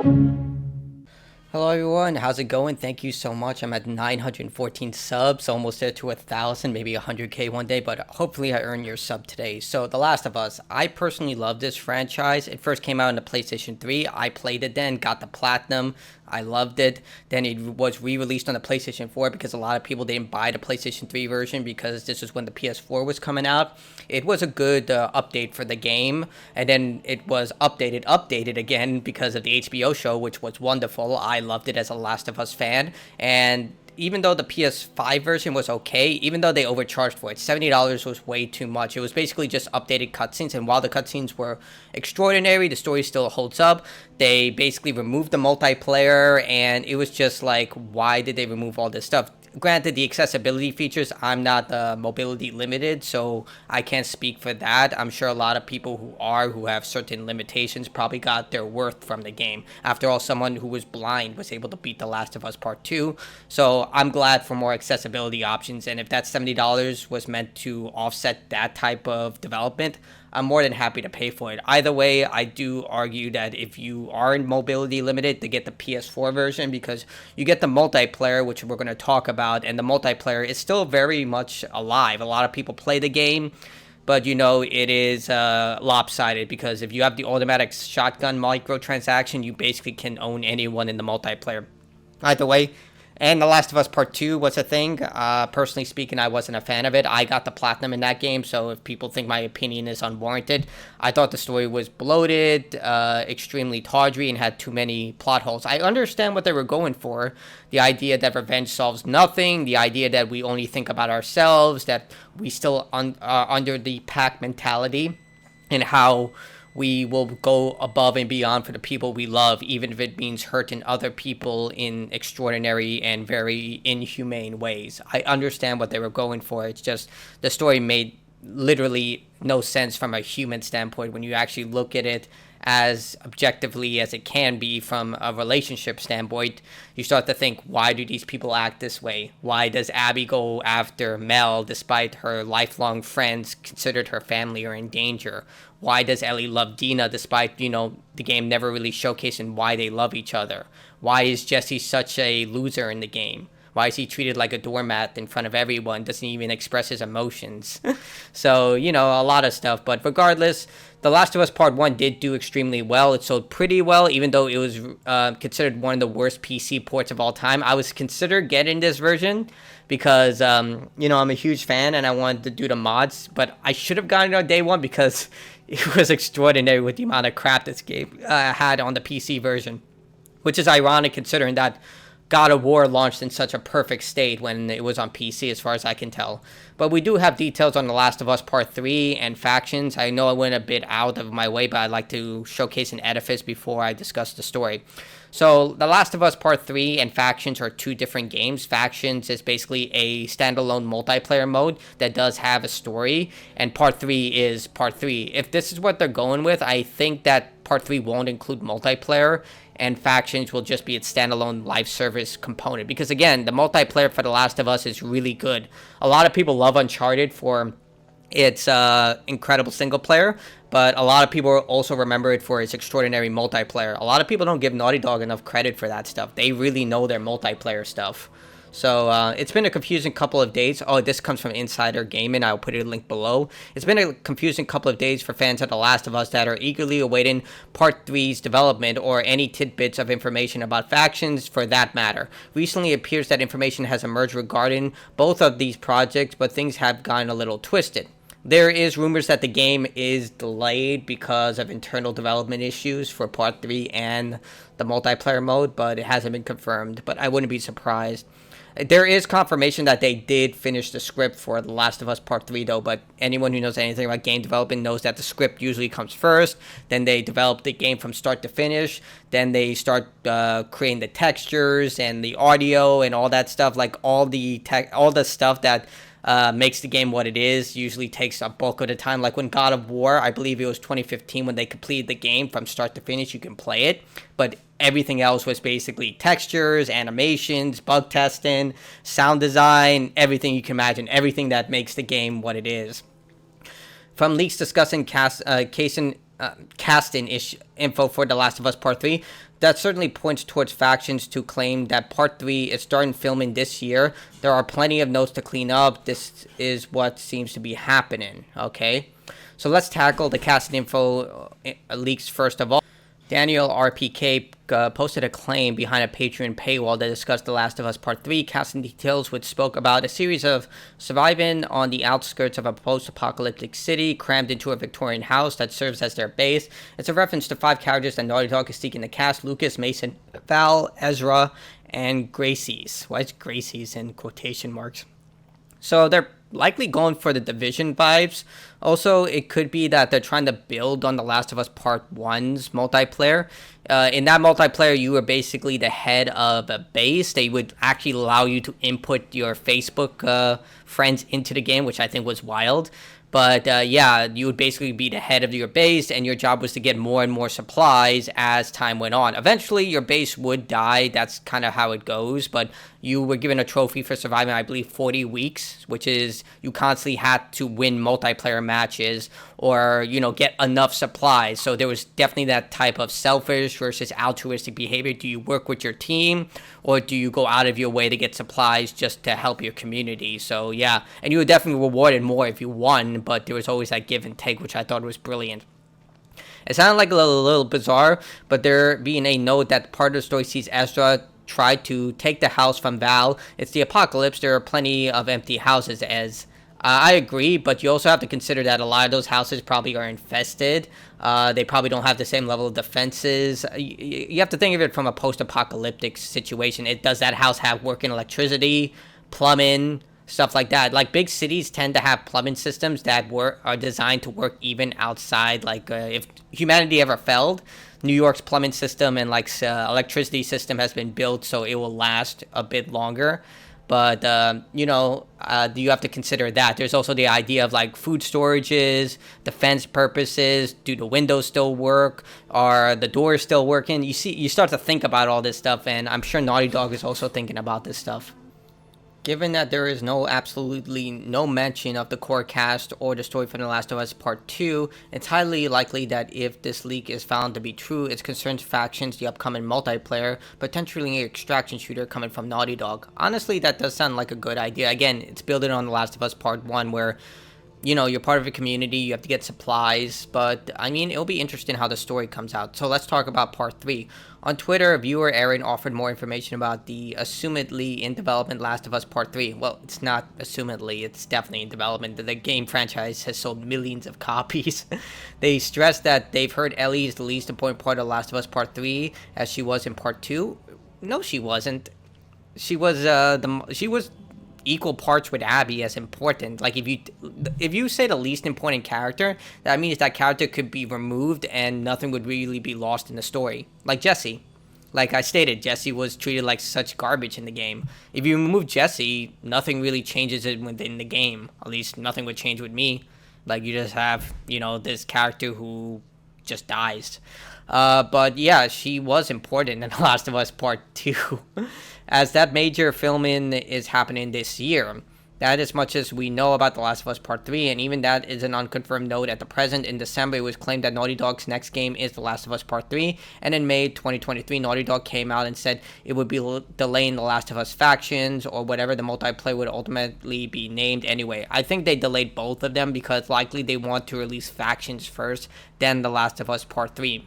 Hello everyone, how's it going? Thank you so much. I'm at 914 subs, almost there to 1,000, maybe 100k one day, but hopefully I earn your sub today. So The Last of Us, I personally love this franchise. It first came out on the PlayStation 3. I played it then, got the platinum. I loved it. Then it was re-released on the PlayStation 4 because a lot of people didn't buy the PlayStation 3 version because this is when the PS4 was coming out. It was a good update for the game, and then it was updated again because of the HBO show, which was wonderful. I loved it as a Last of Us fan, and even though the PS5 version was okay, even though they overcharged for it, $70 was way too much. It was basically just updated cutscenes, and while the cutscenes were extraordinary, the story still holds up. They basically removed the multiplayer, and it was just like, why did they remove all this stuff? Granted, the accessibility features, I'm not mobility limited, so I can't speak for that. I'm sure a lot of people who have certain limitations probably got their worth from the game. After all, someone who was blind was able to beat The Last of Us Part 2. So I'm glad for more accessibility options, and if that $70 was meant to offset that type of development, I'm more than happy to pay for it. Either way, I do argue that if you are mobility limited, to get the PS4 version, because you get the multiplayer, which we're going to talk about, and the multiplayer is still very much alive. A lot of people play the game, but it is lopsided, because if you have the automatic shotgun microtransaction, you basically can own anyone in the multiplayer. Either way, and The Last of Us Part 2 was a thing. Personally speaking, I wasn't a fan of it. I got the platinum in that game, so if people think my opinion is unwarranted, I thought the story was bloated, extremely tawdry, and had too many plot holes. I understand what they were going for. The idea that revenge solves nothing, the idea that we only think about ourselves, that we still are under the pack mentality, and how we will go above and beyond for the people we love, even if it means hurting other people in extraordinary and very inhumane ways. I understand what they were going for. It's just the story made literally no sense from a human standpoint when you actually look at it as objectively as it can be from a relationship standpoint. You start to think, why do these people act this way? Why does Abby go after Mel despite her lifelong friends considered her family are in danger? Why does Ellie love Dina despite, the game never really showcasing why they love each other? Why is Jesse such a loser in the game? Why is he treated like a doormat in front of everyone? Doesn't even express his emotions. So, a lot of stuff. But regardless, The Last of Us Part 1 did do extremely well. It sold pretty well, even though it was considered one of the worst PC ports of all time. I was considered getting this version because, I'm a huge fan and I wanted to do the mods. But I should have gotten it on day one because it was extraordinary with the amount of crap this game had on the PC version. Which is ironic considering that God of War launched in such a perfect state when it was on PC, as far as I can tell. But we do have details on The Last of Us Part 3 and factions. I know I went a bit out of my way, but I'd like to showcase an edifice before I discuss the story. So, The Last of Us Part 3 and Factions are two different games. Factions is basically a standalone multiplayer mode that does have a story, and Part 3 is Part 3. If this is what they're going with, I think that Part 3 won't include multiplayer, and Factions will just be its standalone live service component. Because again, the multiplayer for The Last of Us is really good. A lot of people love Uncharted for its incredible single player, but a lot of people also remember it for its extraordinary multiplayer. A lot of people don't give Naughty Dog enough credit for that stuff. They really know their multiplayer stuff. So it's been a confusing couple of days. Oh, this comes from Insider Gaming. I'll put a link below. It's been a confusing couple of days for fans of The Last of Us that are eagerly awaiting Part 3's development or any tidbits of information about Factions for that matter. Recently, it appears that information has emerged regarding both of these projects, but things have gotten a little twisted. There is rumors that the game is delayed because of internal development issues for Part 3 and the multiplayer mode, but it hasn't been confirmed, but I wouldn't be surprised. There is confirmation that they did finish the script for The Last of Us Part 3, though, but anyone who knows anything about game development knows that the script usually comes first, then they develop the game from start to finish, then they start creating the textures and the audio and all that stuff, like all the stuff that makes the game what it is, usually takes a bulk of the time. Like when God of War, I believe it was 2015 when they completed the game from start to finish, you can play it, but everything else was basically textures, animations, bug testing, sound design, everything you can imagine, everything that makes the game what it is. From leaks discussing casting info for The Last of Us Part 3, that certainly points towards factions to claim that Part 3 is starting filming this year. There are plenty of notes to clean up. This is what seems to be happening, okay? So let's tackle the casting info leaks first of all. Daniel RPK posted a claim behind a Patreon paywall that discussed The Last of Us Part 3 casting details, which spoke about a series of surviving on the outskirts of a post-apocalyptic city crammed into a Victorian house that serves as their base. It's a reference to 5 characters that Naughty Dog is seeking to cast: Lucas, Mason, Val, Ezra, and Gracie's. Why is Gracie's in quotation marks? So they're likely going for the Division vibes. Also, it could be that they're trying to build on The Last of Us Part 1's multiplayer. In that multiplayer, you were basically the head of a base. They would actually allow you to input your Facebook friends into the game, which I think was wild. But yeah, you would basically be the head of your base, and your job was to get more and more supplies as time went on. Eventually, your base would die. That's kind of how it goes. But you were given a trophy for surviving, I believe, 40 weeks, which is you constantly had to win multiplayer matches or, you know, get enough supplies. So there was definitely that type of selfish versus altruistic behavior. Do you work with your team, or do you go out of your way to get supplies just to help your community? So yeah, and you were definitely rewarded more if you won, but there was always that give and take, which I thought was brilliant. It sounded like a little bizarre, but there being a note that part of the story sees Ezra try to take the house from Val. It's the apocalypse. There are plenty of empty houses, as I agree, but you also have to consider that a lot of those houses probably are infested. They probably don't have the same level of defenses. You have to think of it from a post-apocalyptic situation. Does that house have working electricity, plumbing, stuff like that? Like, big cities tend to have plumbing systems that are designed to work even outside. Like, if humanity ever failed, New York's plumbing system and electricity system has been built so it will last a bit longer. But you have to consider that. There's also the idea of like food storages, defense purposes. Do the windows still work? Are the doors still working? You start to think about all this stuff, and I'm sure Naughty Dog is also thinking about this stuff. Given that there is absolutely no mention of the core cast or the story from The Last of Us Part 2, it's highly likely that if this leak is found to be true, it concerns factions, the upcoming multiplayer, potentially an extraction shooter coming from Naughty Dog. Honestly, that does sound like a good idea. Again, it's building on The Last of Us Part 1, where you're part of a community, you have to get supplies, but I mean, it'll be interesting how the story comes out. So let's talk about Part 3. On Twitter, viewer Aaron offered more information about the assumedly in development Last of Us Part 3. Well, it's not assumedly, it's definitely in development. The game franchise has sold millions of copies. They stressed that they've heard Ellie is the least important part of Last of Us Part 3, as she was in Part 2. No, she wasn't. She was equal parts with Abby as important. Like, if you say the least important character, that means that character could be removed and nothing would really be lost in the story. Like Jesse. Like I stated, Jesse was treated like such garbage in the game. If you remove Jesse, nothing really changes within the game. At least nothing would change with me. Like, you just have, this character who just dies. But yeah, she was important in The Last of Us Part 2. As that major filming is happening this year. That as much as we know about The Last of Us Part 3, and even that is an unconfirmed note at the present. In December, it was claimed that Naughty Dog's next game is The Last of Us Part 3, and in May 2023, Naughty Dog came out and said it would be delaying The Last of Us Factions, or whatever the multiplayer would ultimately be named anyway. I think they delayed both of them because likely they want to release Factions first, then The Last of Us Part 3.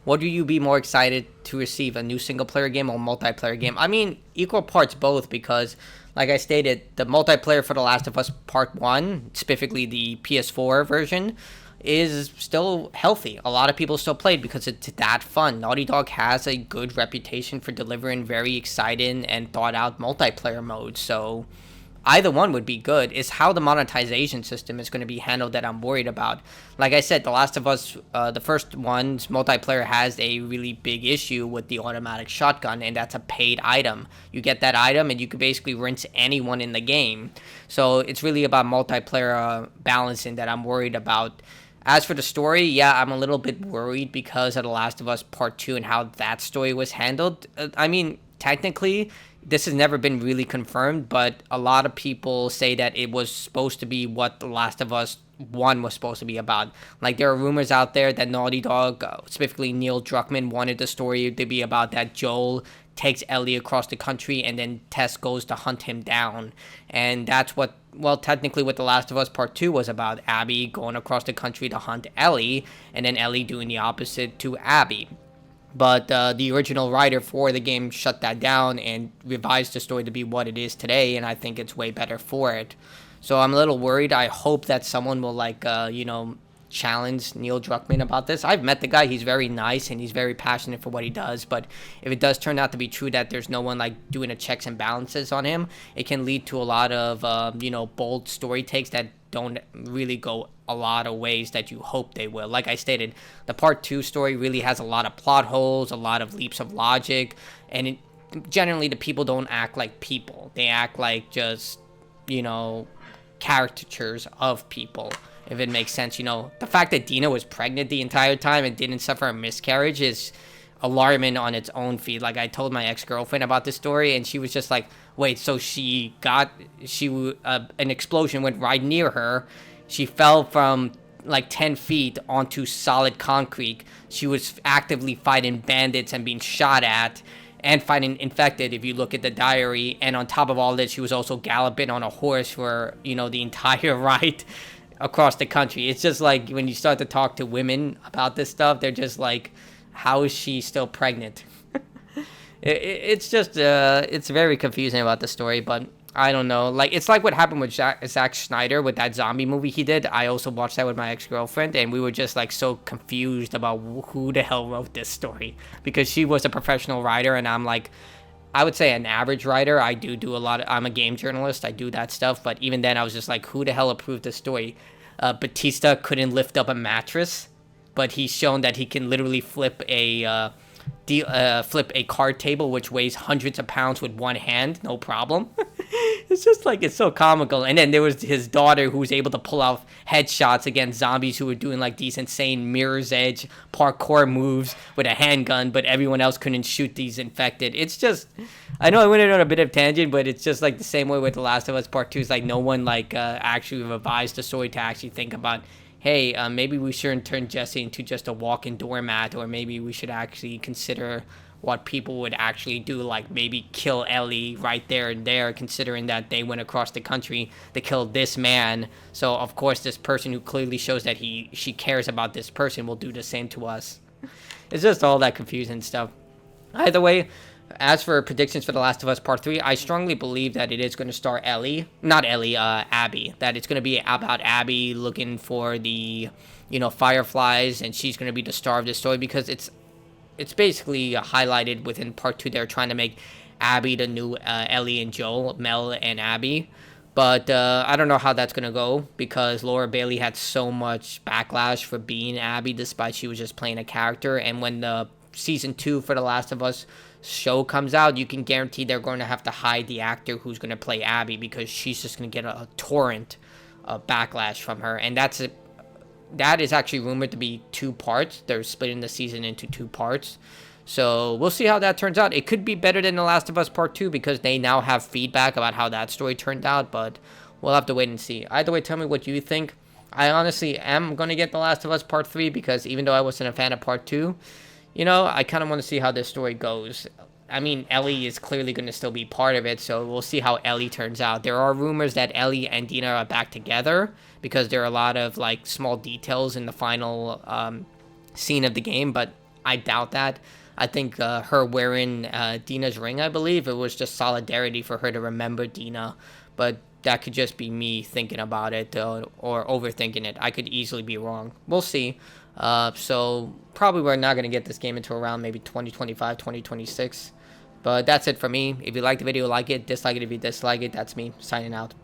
Would you be more excited to receive, a new single-player game or multiplayer game? I mean, equal parts both, because, like I stated, the multiplayer for The Last of Us Part 1, specifically the PS4 version, is still healthy. A lot of people still play it because it's that fun. Naughty Dog has a good reputation for delivering very exciting and thought-out multiplayer modes, so either one would be good. It's how the monetization system is going to be handled that I'm worried about. Like I said, The Last of Us, the first one's multiplayer has a really big issue with the automatic shotgun, and that's a paid item. You get that item, and you can basically rinse anyone in the game. So it's really about multiplayer balancing that I'm worried about. As for the story, yeah, I'm a little bit worried because of The Last of Us Part 2 and how that story was handled. I mean, technically, this has never been really confirmed, but a lot of people say that it was supposed to be what The Last of Us 1 was supposed to be about. Like, there are rumors out there that Naughty Dog, specifically Neil Druckmann, wanted the story to be about that Joel takes Ellie across the country and then Tess goes to hunt him down. And that's what, well, technically what The Last of Us Part 2 was about. Abby going across the country to hunt Ellie, and then Ellie doing the opposite to Abby. But the original writer for the game shut that down and revised the story to be what it is today, and I think it's way better for it. So I'm a little worried. I hope that someone will, like, challenge Neil Druckmann about this. I've met the guy. He's very nice and he's very passionate for what he does. But if it does turn out to be true that there's no one, like, doing a checks and balances on him, it can lead to a lot of, bold story takes that don't really go a lot of ways that you hope they will. Like I stated, the Part 2 story really has a lot of plot holes, a lot of leaps of logic, and generally the people don't act like people. They act like just, caricatures of people, if it makes sense. The fact that Dina was pregnant the entire time and didn't suffer a miscarriage is alarming on its own feed. Like, I told my ex-girlfriend about this story, and she was just like, wait, so an explosion went right near her. She fell from like 10 feet onto solid concrete. She was actively fighting bandits and being shot at and fighting infected, if you look at the diary. And on top of all this, she was also galloping on a horse for, the entire ride across the country. It's just like, when you start to talk to women about this stuff, they're just like, how is she still pregnant? It's just, it's very confusing about the story, but I don't know. Like, it's like what happened with Zack Snyder with that zombie movie he did. I also watched that with my ex-girlfriend, and we were just, like, so confused about who the hell wrote this story. Because she was a professional writer, and I'm, like, I would say an average writer. I do a lot I'm a game journalist. I do that stuff. But even then, I was just like, who the hell approved this story? Batista couldn't lift up a mattress, but he's shown that he can literally flip a card table which weighs hundreds of pounds with one hand, no problem. It's just like, it's so comical. And then there was his daughter who was able to pull off headshots against zombies who were doing like these insane mirror's edge parkour moves with a handgun, but everyone else couldn't shoot these infected. It's just, I know I went on a bit of tangent, but it's just like the same way with The Last of Us Part 2. It's like no one actually revised the story to actually think about, hey, maybe we shouldn't turn Jesse into just a walking doormat, or maybe we should actually consider what people would actually do, like maybe kill Ellie right there and there, considering that they went across the country to kill this man. So of course this person who clearly shows that she cares about this person will do the same to us. It's just all that confusing stuff. Either way, as for predictions for The Last of Us Part 3, I strongly believe that it is going to star Abby. That it's going to be about Abby looking for the, fireflies, and she's going to be the star of this story, because it's basically highlighted within Part 2. They're trying to make Abby the new Ellie and Joel, Mel and Abby. But I don't know how that's going to go, because Laura Bailey had so much backlash for being Abby, despite she was just playing a character. And when the Season 2 for The Last of Us show comes out, you can guarantee they're going to have to hide the actor who's going to play Abby, because she's just going to get a torrent of backlash from her. And that is actually rumored to be 2 parts. They're splitting the season into 2 parts. So we'll see how that turns out. It could be better than The Last of Us Part 2, because they now have feedback about how that story turned out, but we'll have to wait and see. Either way, tell me what you think. I honestly am going to get The Last of Us Part 3, because even though I wasn't a fan of Part 2, I kind of want to see how this story goes. I mean, Ellie is clearly going to still be part of it, so we'll see how Ellie turns out. There are rumors that Ellie and Dina are back together, because there are a lot of, like, small details in the final scene of the game, but I doubt that. I think her wearing Dina's ring, I believe, it was just solidarity for her to remember Dina, but that could just be me thinking about it or overthinking it. I could easily be wrong. We'll see. So probably we're not going to get this game until around maybe 2025, 2026. But that's it for me. If you like the video, like it. Dislike it if you dislike it. That's me signing out.